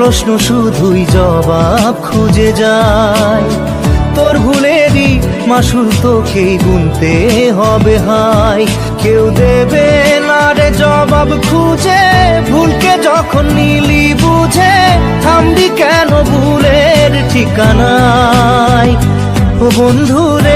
প্রশ্ন শুধুই জবাব খুঁজে যায়। তোর ভুলেরই মাসুল তোকেই গুনতে হবে হাই। কেউ দেবে না রে জবাব খুঁজে, ভুলকে যখন নিলি বুঝে থামবি কেন ভুলের ঠিকানায়। ও বন্ধু রে